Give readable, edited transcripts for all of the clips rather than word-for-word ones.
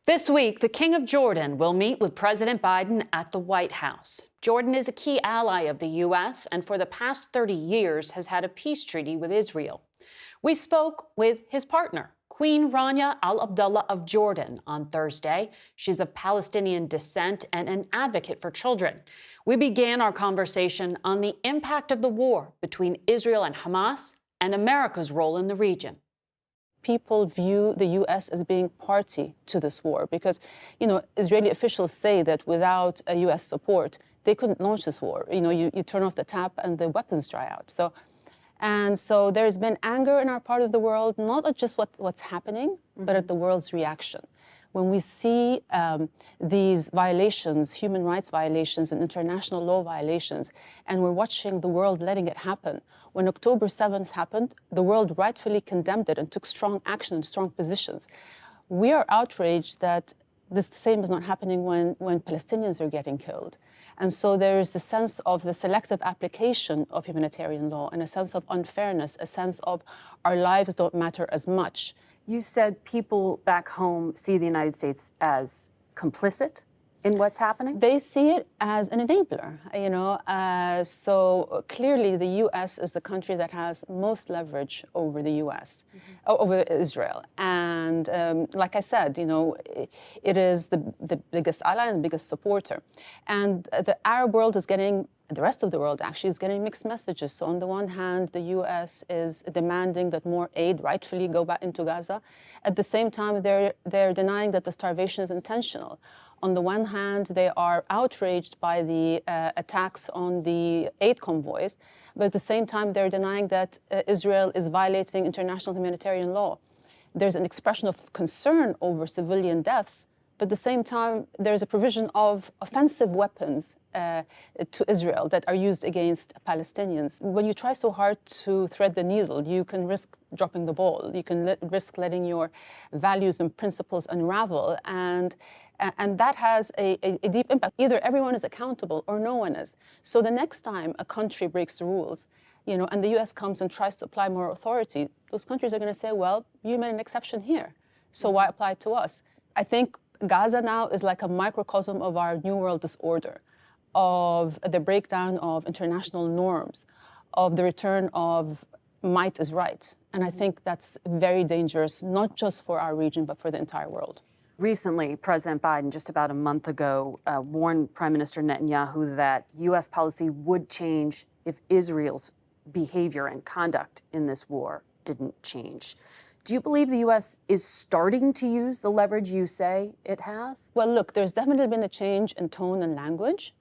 This week, the King of Jordan will meet with President Biden at the White House. Jordan is a key ally of the U.S. and for the past 30 years has had a peace treaty with Israel. We spoke with his partner, Queen Rania al Abdullah of Jordan, on Thursday. She's of Palestinian descent and an advocate for children. We began our conversation on the impact of the war between Israel and Hamas and America's role in the region. People view the U.S. as being party to this war because, Israeli officials say that without a U.S. support, they couldn't launch this war. You turn off the tap and the weapons dry out. So there's been anger in our part of the world, not at just what's happening, but at the world's reaction. When we see these violations, human rights violations and international law violations, and we're watching the world letting it happen. When October 7th happened, the world rightfully condemned it and took strong action and strong positions. We are outraged that the same is not happening when Palestinians are getting killed. And so there is a sense of the selective application of humanitarian law and a sense of unfairness, a sense of our lives don't matter as much. You said people back home see the United States as complicit in what's happening? They see it as an enabler, So clearly the U.S. is the country that has most leverage over the U.S., over Israel. And like I said, it is the biggest ally and the biggest supporter. And the Arab world is getting, the rest of the world actually is getting mixed messages. So on the one hand, the U.S. is demanding that more aid rightfully go back into Gaza. At the same time, they're denying that the starvation is intentional. On the one hand, they are outraged by the attacks on the aid convoys, but at the same time, they're denying that Israel is violating international humanitarian law. There's an expression of concern over civilian deaths, but at the same time, there's a provision of offensive weapons to Israel that are used against Palestinians. When you try so hard to thread the needle, you can risk dropping the ball. You can risk letting your values and principles unravel, and that has a deep impact. Either everyone is accountable or no one is. So the next time a country breaks the rules, and the U.S. comes and tries to apply more authority, those countries are going to say, well, you made an exception here, so why apply it to us? I think Gaza now is like a microcosm of our New World disorder, of the breakdown of international norms, of the return of might is right. And I think that's very dangerous, not just for our region, but for the entire world. Recently, President Biden, just about a month ago, warned Prime Minister Netanyahu that U.S. policy would change if Israel's behavior and conduct in this war didn't change. Do you believe the U.S. is starting to use the leverage you say it has? Well, look, there's definitely been a change in tone and language.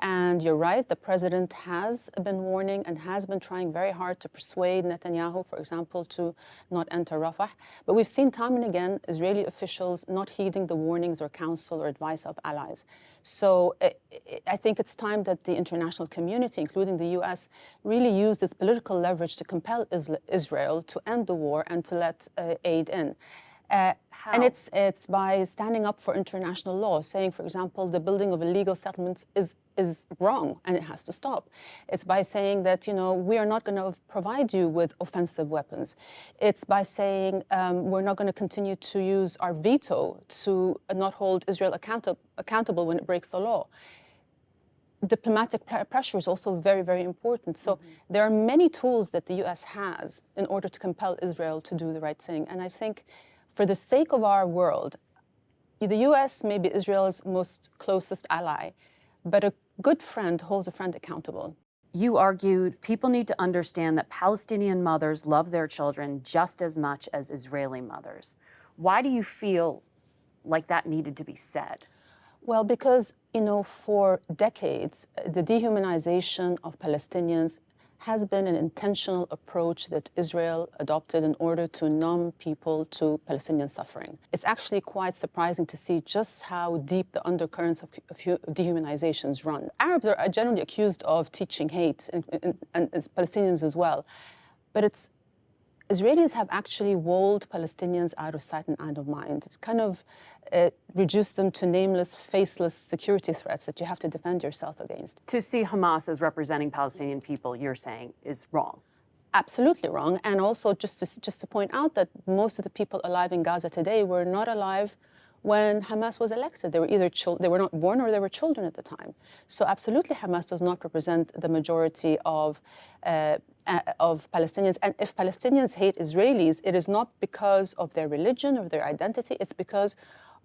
And you're right, the president has been warning and has been trying very hard to persuade Netanyahu, for example, to not enter Rafah. But we've seen time and again Israeli officials not heeding the warnings or counsel or advice of allies. So I think it's time that the international community, including the U.S., really use its political leverage to compel Israel to end the war and to let aid in. And it's by standing up for international law, saying, for example, the building of illegal settlements is wrong and it has to stop. It's by saying that, we are not going to provide you with offensive weapons. It's by saying we're not going to continue to use our veto to not hold Israel accountable when it breaks the law. Diplomatic pressure is also very, very important. So there are many tools that the U.S. has in order to compel Israel to do the right thing. And I think for the sake of our world, the U.S. may be Israel's most closest ally, but a good friend holds a friend accountable. You argued people need to understand that Palestinian mothers love their children just as much as Israeli mothers. Why do you feel like that needed to be said? Well, because, for decades, the dehumanization of Palestinians has been an intentional approach that Israel adopted in order to numb people to Palestinian suffering. It's actually quite surprising to see just how deep the undercurrents of dehumanizations run. Arabs are generally accused of teaching hate, and Palestinians as well. But Israelis have actually walled Palestinians out of sight and out of mind. It's kind of reduced them to nameless, faceless security threats that you have to defend yourself against. To see Hamas as representing Palestinian people, you're saying, is wrong. Absolutely wrong. And also just to point out that most of the people alive in Gaza today were not alive when Hamas was elected. They were either they were not born or they were children at the time. So absolutely, Hamas does not represent the majority of Palestinians. And if Palestinians hate Israelis, it is not because of their religion or their identity. It's because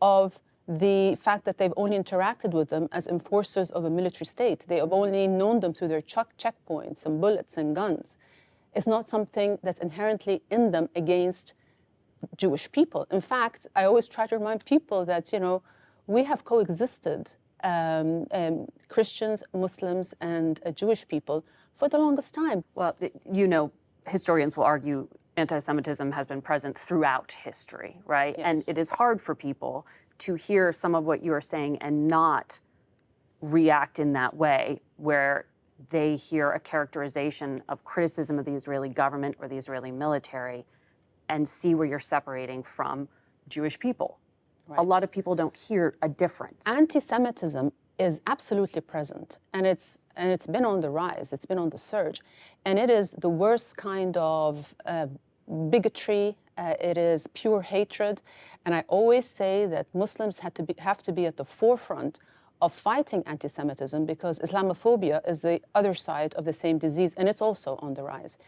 of the fact that they've only interacted with them as enforcers of a military state. They have only known them through their checkpoints and bullets and guns. It's not something that's inherently in them against Jewish people. In fact, I always try to remind people that, you know, we have coexisted, Christians, Muslims, and Jewish people for the longest time. Well, you know, historians will argue anti-Semitism has been present throughout history, right? Yes. And it is hard for people to hear some of what you are saying and not react in that way, where they hear a characterization of criticism of the Israeli government or the Israeli military and see where you're separating from Jewish people. Right. A lot of people don't hear a difference. Anti-Semitism is absolutely present, and it's been on the rise, it's been on the surge, and it is the worst kind of bigotry. It is pure hatred, and I always say that Muslims have to be at the forefront of fighting anti-Semitism, because Islamophobia is the other side of the same disease, and it's also on the rise.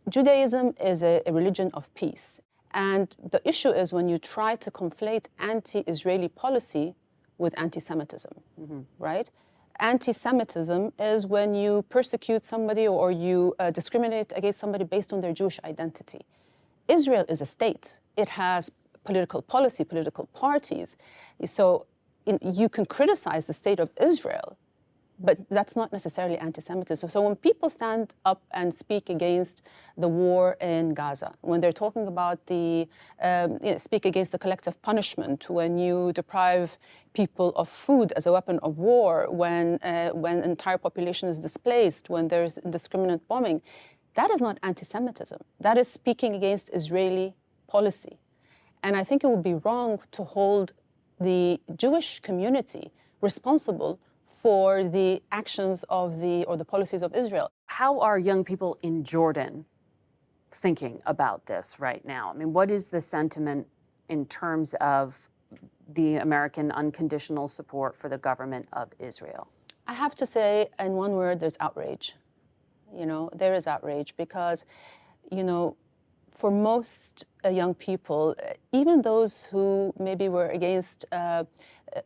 Judaism is a religion of peace, and the issue is when you try to conflate anti-Israeli policy with anti-Semitism, right? Anti-Semitism is when you persecute somebody or you discriminate against somebody based on their Jewish identity. Israel is a state. It has political policy, political parties. So you can criticize the state of Israel, but that's not necessarily anti-Semitism. So when people stand up and speak against the war in Gaza, when they're talking about speak against the collective punishment, when you deprive people of food as a weapon of war, when an entire population is displaced, when there's indiscriminate bombing, that is not anti-Semitism. That is speaking against Israeli policy. And I think it would be wrong to hold the Jewish community responsible for the actions of or the policies of Israel. How are young people in Jordan thinking about this right now? I mean, what is the sentiment in terms of the American unconditional support for the government of Israel? I have to say, in one word, there's outrage. You know, there is outrage because, you know, for most young people, even those who maybe were against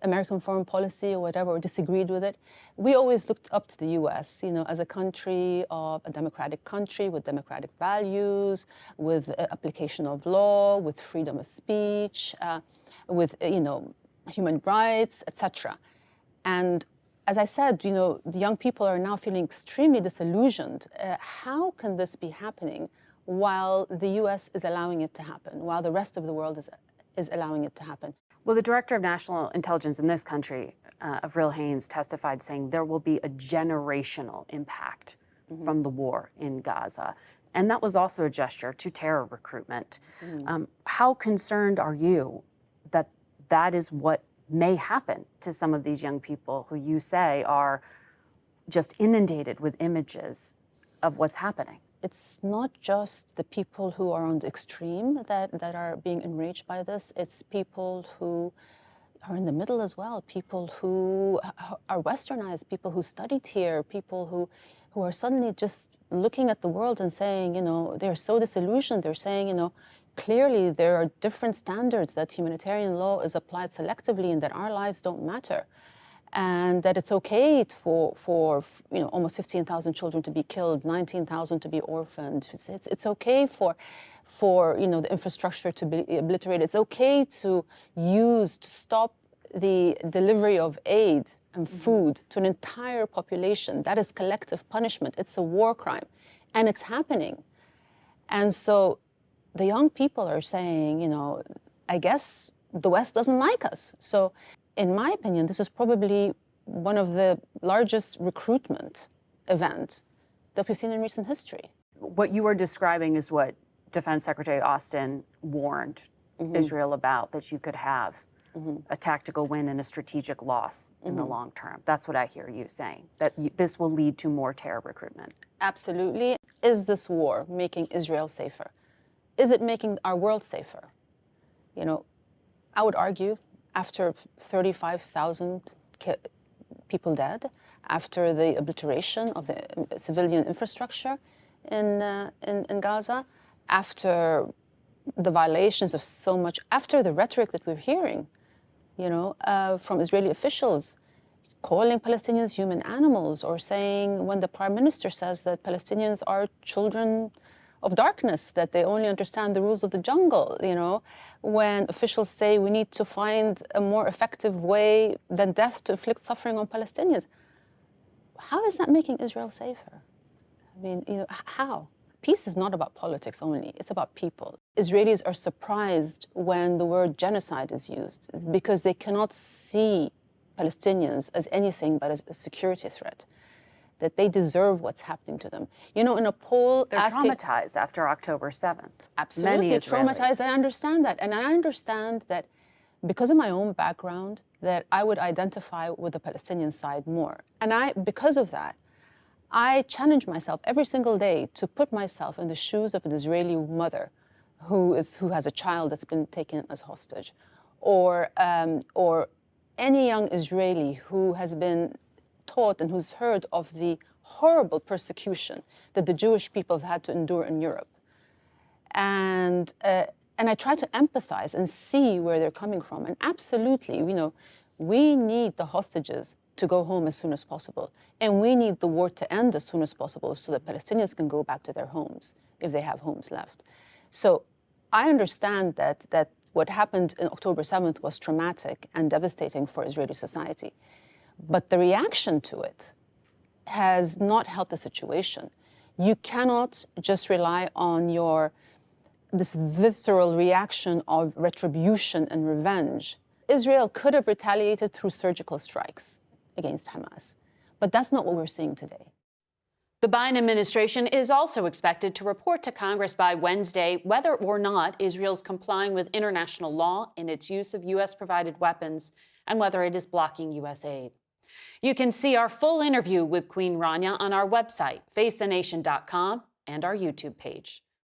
American foreign policy or whatever, or disagreed with it, we always looked up to the US, you know, as a country of a democratic country with democratic values, with application of law, with freedom of speech, with, you know, human rights, etc. And as I said, you know, the young people are now feeling extremely disillusioned. How can this be happening while the US is allowing it to happen, while the rest of the world is allowing it to happen? Well, the Director of National Intelligence in this country, Avril Haines, testified saying there will be a generational impact from the war in Gaza. And that was also a gesture to terror recruitment. How concerned are you that that is what may happen to some of these young people who you say are just inundated with images of what's happening? It's not just the people who are on the extreme that are being enraged by this. It's people who are in the middle as well, people who are westernized, people who studied here, people who are suddenly just looking at the world and saying, you know, they're so disillusioned. They're saying, you know, clearly there are different standards, that humanitarian law is applied selectively and that our lives don't matter. And that it's okay for you know, almost 15,000 children to be killed, 19,000 to be orphaned. It's okay for you know, the infrastructure to be obliterated. It's okay to stop the delivery of aid and food to an entire population. That is collective punishment. It's a war crime, and it's happening. And so the young people are saying, you know, I guess the West doesn't like us. So in my opinion, this is probably one of the largest recruitment events that we've seen in recent history. What you are describing is what Defense Secretary Austin warned Israel about, that you could have a tactical win and a strategic loss in the long term. That's what I hear you saying, that this will lead to more terror recruitment. Absolutely. Is this war making Israel safer? Is it making our world safer? You know, I would argue, after 35,000 people dead, after the obliteration of the civilian infrastructure in Gaza, after the violations of so much, after the rhetoric that we're hearing, from Israeli officials, calling Palestinians human animals, or saying, when the Prime Minister says that Palestinians are children of darkness, that they only understand the rules of the jungle, when officials say we need to find a more effective way than death to inflict suffering on Palestinians. How is that making Israel safer? I mean, how? Peace is not about politics only, it's about people. Israelis are surprised when the word genocide is used because they cannot see Palestinians as anything but as a security threat, that they deserve what's happening to them. In a poll They're traumatized after October 7th. Absolutely traumatized, I understand that. And I understand that because of my own background, that I would identify with the Palestinian side more. And because of that, I challenge myself every single day to put myself in the shoes of an Israeli mother who has a child that's been taken as hostage, or any young Israeli who has been taught and who's heard of the horrible persecution that the Jewish people have had to endure in Europe. And I try to empathize and see where they're coming from. And absolutely, we need the hostages to go home as soon as possible. And we need the war to end as soon as possible so that Palestinians can go back to their homes if they have homes left. So I understand that what happened on October 7th was traumatic and devastating for Israeli society. But the reaction to it has not helped the situation. You cannot just rely on this visceral reaction of retribution and revenge. Israel could have retaliated through surgical strikes against Hamas, but that's not what we're seeing today. The Biden administration is also expected to report to Congress by Wednesday whether or not Israel's complying with international law in its use of U.S.-provided weapons and whether it is blocking U.S. aid. You can see our full interview with Queen Rania on our website, facethenation.com, and our YouTube page.